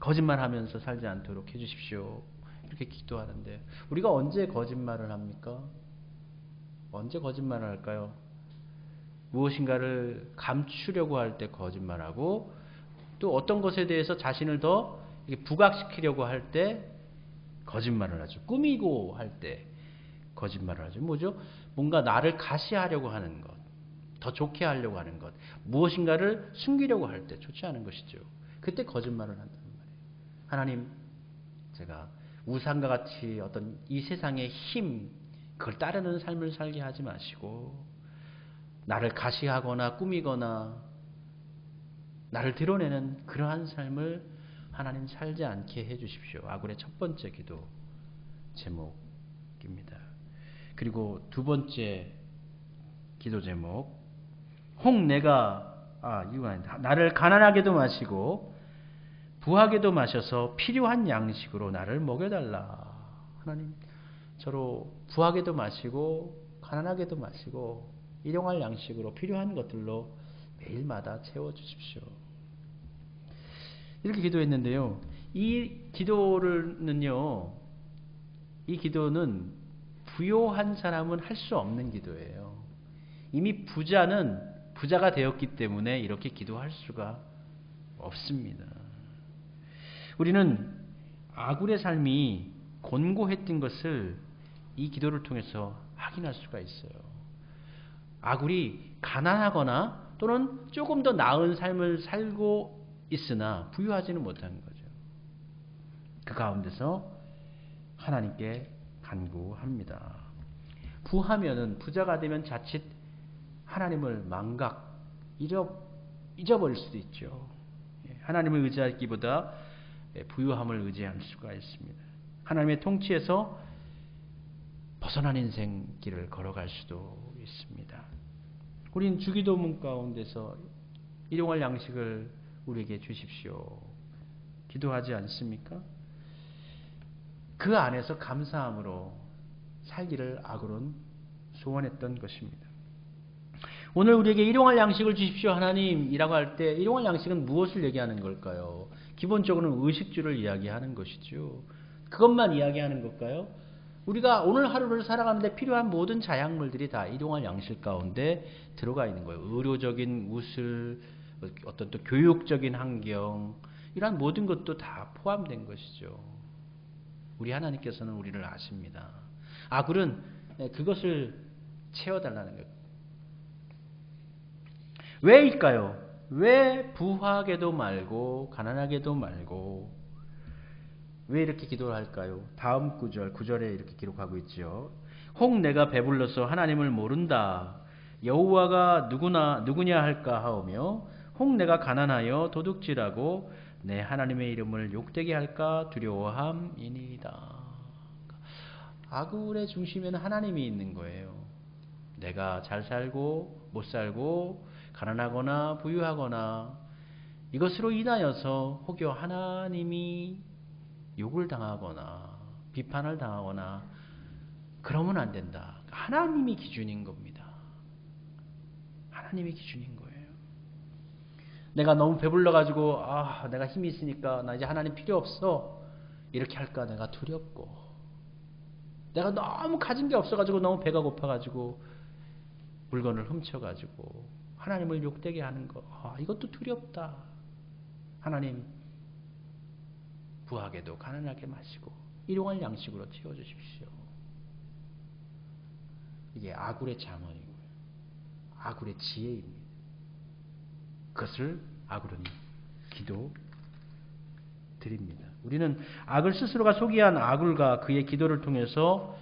거짓말하면서 살지 않도록 해주십시오. 이렇게 기도하는데 우리가 언제 거짓말을 합니까? 언제 거짓말을 할까요? 무엇인가를 감추려고 할 때 거짓말하고 또 어떤 것에 대해서 자신을 더 부각시키려고 할 때 거짓말을 하죠. 꾸미고 할 때 거짓말을 하죠. 뭐죠? 뭔가 나를 가시하려고 하는 것, 더 좋게 하려고 하는 것, 무엇인가를 숨기려고 할 때 좋지 않은 것이죠. 그때 거짓말을 한다는 말이에요. 하나님, 제가 우상과 같이 어떤 이 세상의 힘, 그걸 따르는 삶을 살게 하지 마시고 나를 가시하거나 꾸미거나 나를 드러내는 그러한 삶을 하나님 살지 않게 해주십시오. 아굴의 첫 번째 기도 제목입니다. 그리고 두 번째 기도 제목, 혹 내가 이거 아니다. 나를 가난하게도 마시고 부하게도 마셔서 필요한 양식으로 나를 먹여달라. 하나님, 저로 부하게도 마시고 가난하게도 마시고 일용할 양식으로 필요한 것들로 매일마다 채워주십시오. 이렇게 기도했는데요. 이 기도는 부요한 사람은 할 수 없는 기도예요. 이미 부자가 되었기 때문에 이렇게 기도할 수가 없습니다. 우리는 아굴의 삶이 곤고했던 것을 이 기도를 통해서 확인할 수가 있어요. 아굴이 가난하거나 또는 조금 더 나은 삶을 살고 있으나 부유하지는 못한 거죠. 그 가운데서 하나님께 간구합니다. 부자가 되면 자칫 하나님을 잊어버릴 수도 있죠. 하나님을 의지하기보다 부유함을 의지할 수가 있습니다. 하나님의 통치에서 벗어난 인생 길을 걸어갈 수도 있습니다. 우린 주기도문 가운데서 일용할 양식을 우리에게 주십시오. 기도하지 않습니까? 그 안에서 감사함으로 살기를 아굴은 소원했던 것입니다. 오늘 우리에게 일용할 양식을 주십시오 하나님이라고 할 때 일용할 양식은 무엇을 얘기하는 걸까요? 기본적으로는 의식주를 이야기하는 것이죠. 그것만 이야기하는 걸까요? 우리가 오늘 하루를 살아가는데 필요한 모든 자양물들이 다 일용할 양식 가운데 들어가 있는 거예요. 의료적인 우슬, 어떤 또 교육적인 환경, 이러한 모든 것도 다 포함된 것이죠. 우리 하나님께서는 우리를 아십니다. 아굴은 그것을 채워달라는 거예요. 왜일까요? 왜 부하게도 말고 가난하게도 말고 왜 이렇게 기도를 할까요? 다음 9절에 이렇게 기록하고 있죠. 혹 내가 배불러서 하나님을 모른다. 여호와가 누구냐 할까 하오며 혹 내가 가난하여 도둑질하고 내 하나님의 이름을 욕되게 할까 두려워함이니이다. 아굴의 중심에는 하나님이 있는 거예요. 내가 잘 살고 못 살고 가난하거나 부유하거나 이것으로 인하여서 혹여 하나님이 욕을 당하거나 비판을 당하거나 그러면 안 된다. 하나님이 기준인 겁니다. 하나님이 기준인 거예요. 내가 너무 배불러가지고 내가 힘이 있으니까 나 이제 하나님 필요 없어 이렇게 할까 내가 두렵고, 내가 너무 가진 게 없어가지고 너무 배가 고파가지고 물건을 훔쳐가지고 하나님을 욕되게 하는 거, 이것도 두렵다. 하나님, 부하게도 가난하게 마시고 일용할 양식으로 채워주십시오. 이게 아굴의 잠언이고요. 아굴의 지혜입니다. 그것을 아굴은 기도 드립니다. 우리는 아굴 스스로가 소개한 아굴과 그의 기도를 통해서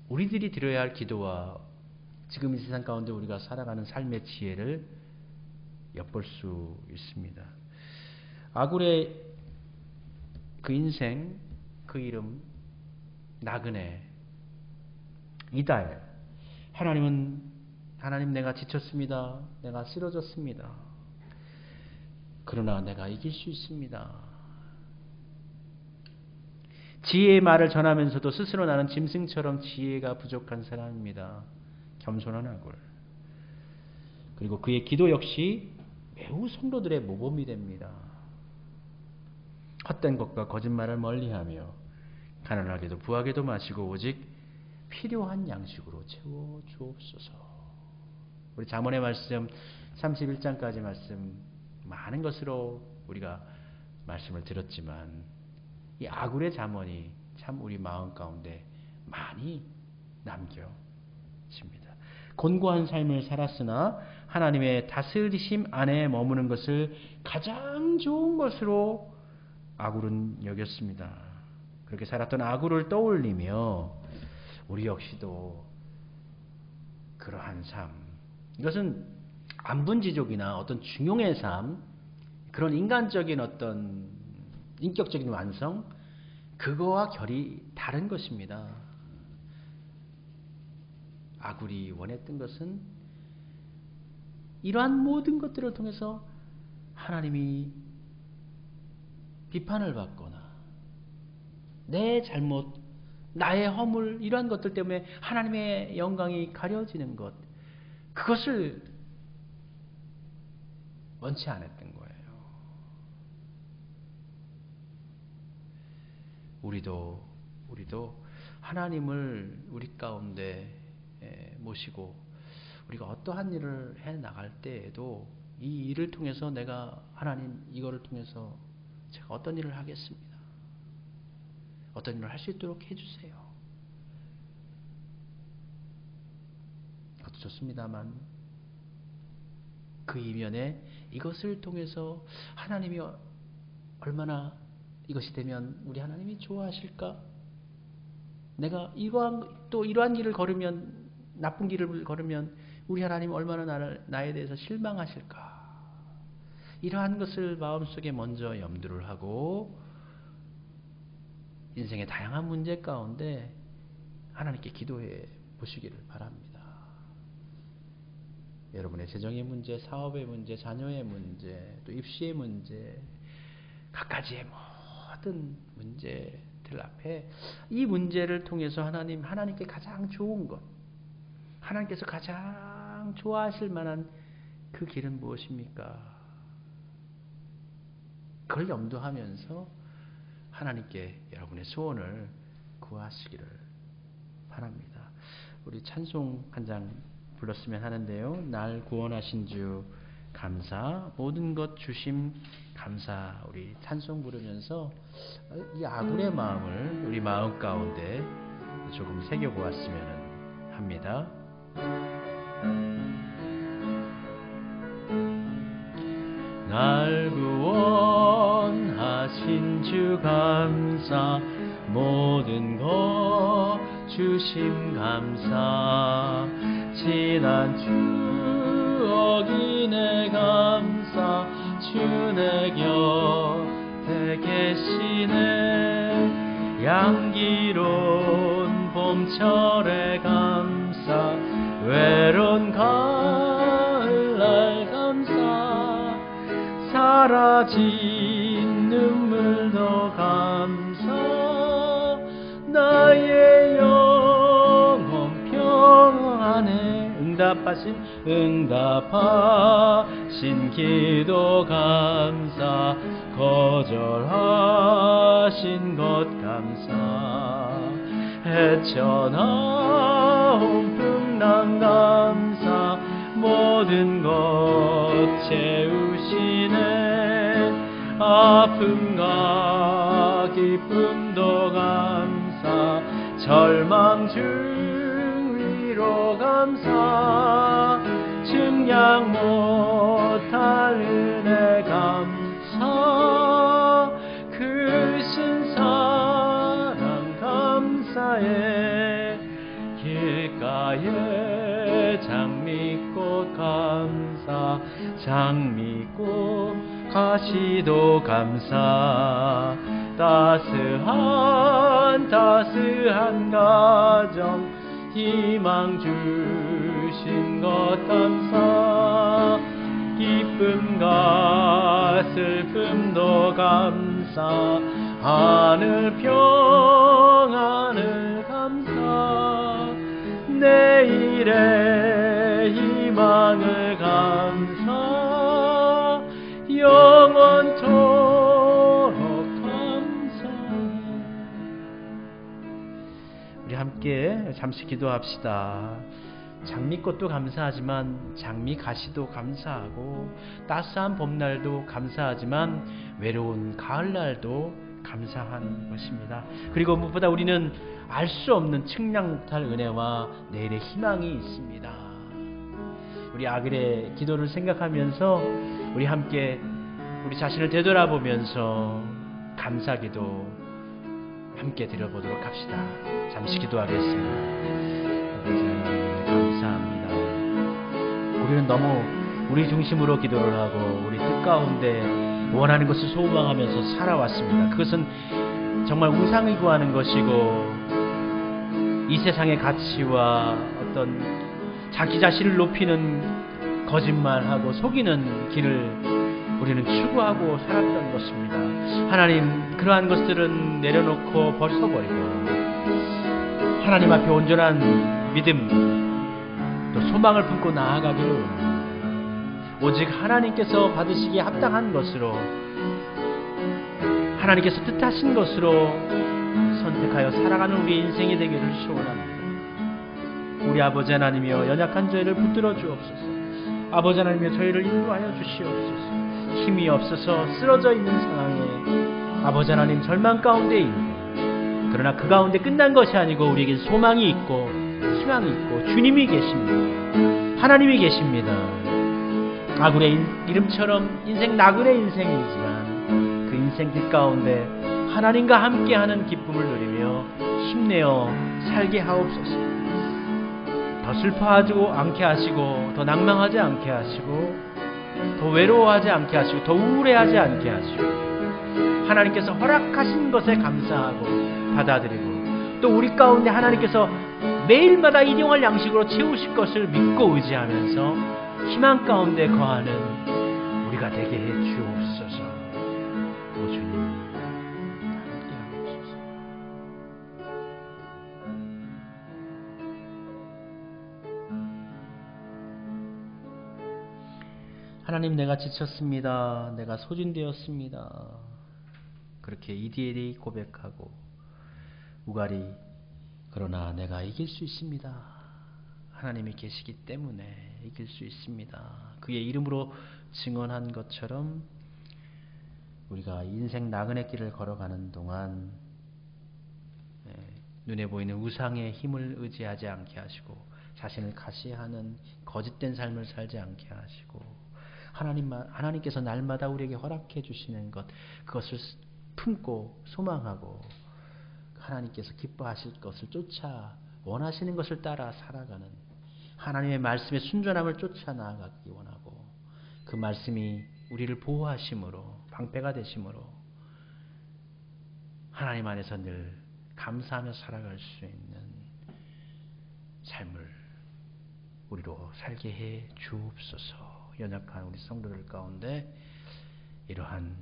우리들이 드려야 할 기도와 지금 이 세상 가운데 우리가 살아가는 삶의 지혜를 엿볼 수 있습니다. 아굴의 그 인생, 그 이름 나그네 이달. 하나님 내가 지쳤습니다. 내가 쓰러졌습니다. 그러나 내가 이길 수 있습니다. 지혜의 말을 전하면서도 스스로 나는 짐승처럼 지혜가 부족한 사람입니다. 겸손한 아굴. 그리고 그의 기도 역시 매우 성도들의 모범이 됩니다. 헛된 것과 거짓말을 멀리하며 가난하게도 부하게도 마시고 오직 필요한 양식으로 채워 주옵소서. 우리 잠언의 말씀 31장까지 말씀 많은 것으로 우리가 말씀을 들었지만 이 아굴의 잠언이 참 우리 마음 가운데 많이 남겨집니다. 곤고한 삶을 살았으나 하나님의 다스리심 안에 머무는 것을 가장 좋은 것으로 아굴은 여겼습니다. 그렇게 살았던 아굴을 떠올리며 우리 역시도 그러한 삶, 이것은 안분지족이나 어떤 중용의 삶, 그런 인간적인 어떤 인격적인 완성, 그거와 결이 다른 것입니다. 아굴이 원했던 것은 이러한 모든 것들을 통해서 하나님이 비판을 받거나 내 잘못, 나의 허물, 이러한 것들 때문에 하나님의 영광이 가려지는 것, 그것을 원치 않았던 거예요. 우리도 하나님을 우리 가운데 모시고 우리가 어떠한 일을 해 나갈 때에도 이 일을 통해서 내가 하나님 이거를 통해서 제가 어떤 일을 하겠습니다. 어떤 일을 할 수 있도록 해주세요. 그것도 좋습니다만 그 이면에 이것을 통해서 하나님이 얼마나 이것이 되면 우리 하나님이 좋아하실까? 내가 이러한 길을 걸으면, 나쁜 길을 걸으면 우리 하나님 얼마나 나에 대해서 실망하실까? 이러한 것을 마음속에 먼저 염두를 하고 인생의 다양한 문제 가운데 하나님께 기도해 보시기를 바랍니다. 여러분의 재정의 문제, 사업의 문제, 자녀의 문제, 또 입시의 문제, 갖가지의 모든 문제들 앞에 이 문제를 통해서 하나님께 가장 좋은 것, 하나님께서 가장 좋아하실 만한 그 길은 무엇입니까? 그걸 염두하면서 하나님께 여러분의 소원을 구하시기를 바랍니다. 우리 찬송 한 장 불렀으면 하는데요. 날 구원하신 주 감사, 모든 것 주심 감사, 우리 찬송 부르면서 이 아굴의 마음을 우리 마음 가운데 조금 새겨보았으면 합니다. 날 구원하신 주 감사, 모든 것 주심 감사, 지난 추억이 내 감사, 주 내 곁에 계시네. 양기로운 봄철의 감사, 외로운 가을날 감사, 사라진 눈물도 감사, 나의 영혼 평안에 응답하신 기도 감사, 거절하신 것 감사, 헤쳐나온 풍랑 감사, 모든 것 채우시네. 아픔과 기쁨도 감사, 절망 중 위로 감사, 증량 못할 은혜 감사, 크신 사랑 감사해. 길가에 장미꽃 감사, 장미꽃 가시도 감사, 따스한 가정 희망 주신 것 감사, 기쁨과 슬픔도 감사, 하늘 평안을 감사, 내일의 희망을 감사, 영원토록 감사. 함께 잠시 기도합시다. 장미꽃도 감사하지만 장미 가시도 감사하고 따스한 봄날도 감사하지만 외로운 가을날도 감사한 것입니다. 그리고 무엇보다 우리는 알 수 없는 측량 못할 은혜와 내일의 희망이 있습니다. 우리 아글의 기도를 생각하면서 우리 함께 우리 자신을 되돌아보면서 감사기도 함께 드려보도록 합시다. 잠시 기도하겠습니다. 감사합니다. 우리는 너무 우리 중심으로 기도를 하고 우리 뜻 가운데 원하는 것을 소망하면서 살아왔습니다. 그것은 정말 우상을 구하는 것이고 이 세상의 가치와 어떤 자기 자신을 높이는 거짓말하고 속이는 길을 우리는 추구하고 살았던 것입니다. 하나님, 그러한 것들은 내려놓고 벗어버리고 하나님 앞에 온전한 믿음 또 소망을 품고 나아가기를 원합니다. 오직 하나님께서 받으시기에 합당한 것으로 하나님께서 뜻하신 것으로 선택하여 살아가는 우리 인생이 되기를 소원합니다. 우리 아버지 하나님이여, 연약한 저희를 붙들어 주옵소서. 아버지 하나님이여, 저희를 인도하여 주시옵소서. 힘이 없어서 쓰러져 있는 상황에 아버지 하나님 절망 가운데 있는, 그러나 그 가운데 끝난 것이 아니고 우리에겐 소망이 있고 희망이 있고 주님이 계십니다. 하나님이 계십니다. 아굴의 이름처럼 인생 나그네 인생이지만 그 인생 길 가운데 하나님과 함께하는 기쁨을 누리며 힘내어 살게 하옵소서. 더 슬퍼하지 않게 하시고 더 낭망하지 않게 하시고 더 외로워하지 않게 하시고 더 우울해하지 않게 하시고 하나님께서 허락하신 것에 감사하고 받아들이고 또 우리 가운데 하나님께서 매일마다 일용할 양식으로 채우실 것을 믿고 의지하면서 희망 가운데 거하는 우리가 되게 해 주옵소서. 오 주님, 함께 하옵소서. 하나님, 내가 지쳤습니다. 내가 소진되었습니다. 그렇게 이디엘이 고백하고 우갈이, 그러나 내가 이길 수 있습니다. 하나님이 계시기 때문에 이길 수 있습니다. 그의 이름으로 증언한 것처럼 우리가 인생 나그네 길을 걸어가는 동안 눈에 보이는 우상의 힘을 의지하지 않게 하시고 자신을 가시하는 거짓된 삶을 살지 않게 하시고 하나님께서 날마다 우리에게 허락해 주시는 것, 그것을 품고 소망하고 하나님께서 기뻐하실 것을 쫓아 원하시는 것을 따라 살아가는 하나님의 말씀에 순전함을 쫓아 나아가기 원하고 그 말씀이 우리를 보호하심으로 방패가 되심으로 하나님 안에서 늘 감사하며 살아갈 수 있는 삶을 우리로 살게 해 주옵소서. 연약한 우리 성도들 가운데 이러한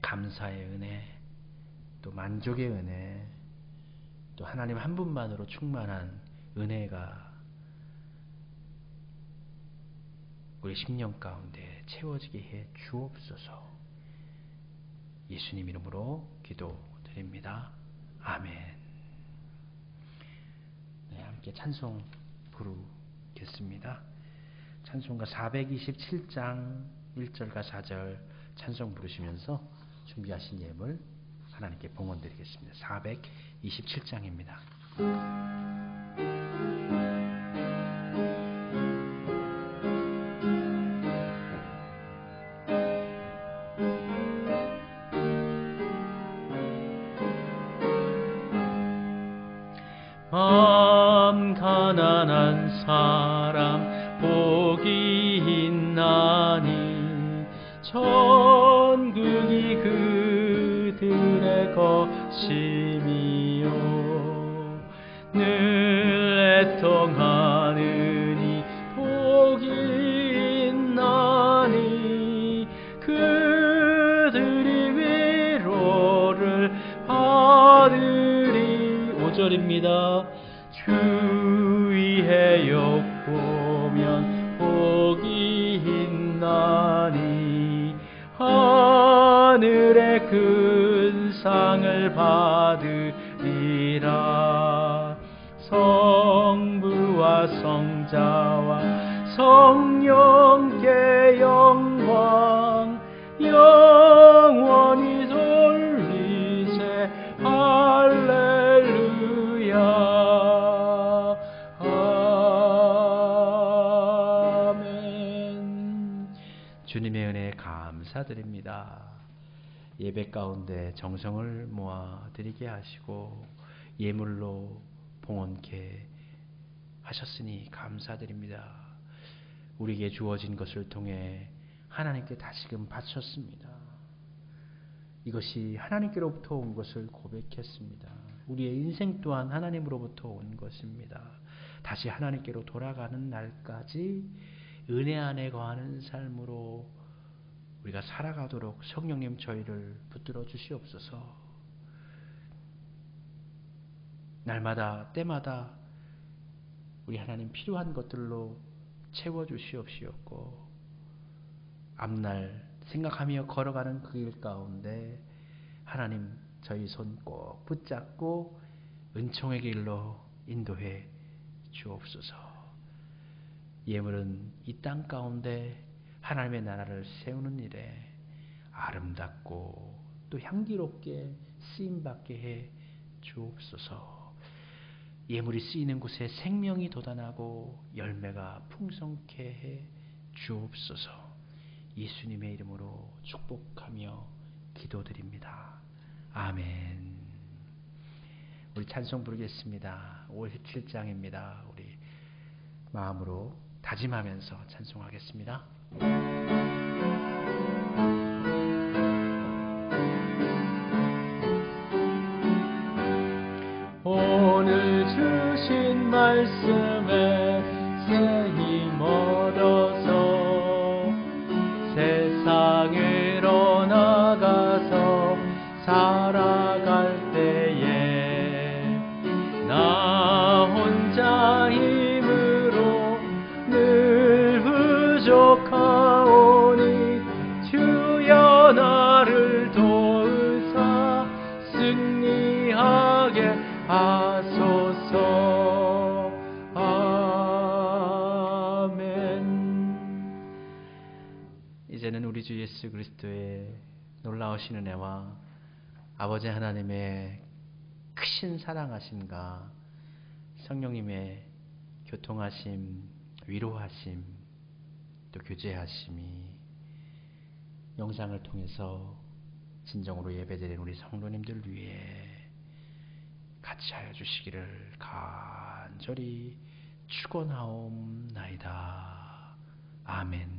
감사의 은혜, 또 만족의 은혜, 또 하나님 한 분만으로 충만한 은혜가 우리 심령 가운데 채워지게 해 주옵소서. 예수님 이름으로 기도드립니다. 아멘. 네, 함께 찬송 부르겠습니다. 찬송가 427장 1절과 4절 찬송 부르시면서 준비하신 예물 하나님께 봉헌드리겠습니다. 427장입니다. 마음 가난한 사람 복이 있나니 천국이 그들의 것임이요 늘 애통하느니 복이 있나니 그들이 위로를 받으리. 5절입니다. 주위에 욕보면 복이 있나니 하늘의 큰 상을 받으리라. 성자와 성령께 영광 영원히 돌리세. 할렐루야. 아멘. 주님의 은혜에 감사드립니다. 예배 가운데 정성을 모아 드리게 하시고 예물로 봉헌케 하셨으니 감사드립니다. 우리에게 주어진 것을 통해 하나님께 다시금 바쳤습니다. 이것이 하나님께로부터 온 것을 고백했습니다. 우리의 인생 또한 하나님으로부터 온 것입니다. 다시 하나님께로 돌아가는 날까지 은혜 안에 거하는 삶으로 우리가 살아가도록 성령님 저희를 붙들어 주시옵소서. 날마다 때마다 우리 하나님 필요한 것들로 채워 주시옵시옵고 앞날 생각하며 걸어가는 그 길 가운데 하나님 저희 손 꼭 붙잡고 은총의 길로 인도해 주옵소서. 예물은 이 땅 가운데 하나님의 나라를 세우는 일에 아름답고 또 향기롭게 쓰임받게 해 주옵소서. 예물이 쓰이는 곳에 생명이 돋아나고 열매가 풍성케 해 주옵소서. 예수님의 이름으로 축복하며 기도드립니다. 아멘. 우리 찬송 부르겠습니다. 57장입니다. 우리 마음으로 다짐하면서 찬송하겠습니다. 오늘 주신 말씀에 새 힘 얻어서 세상으로 나가서 살아갈 때에 나 혼자 힘으로 늘 부족하오니 주여 나를 도우사 승리하게 하소서. 아멘. 이제는 우리 주 예수 그리스도의 놀라우신 은혜와 아버지 하나님의 크신 사랑하심과 성령님의 교통하심, 위로하심, 또 교제하심이 영상을 통해서 진정으로 예배드리는 우리 성도님들 위해 같이 하여 주시기를 간절히 축원하옵나이다. 아멘.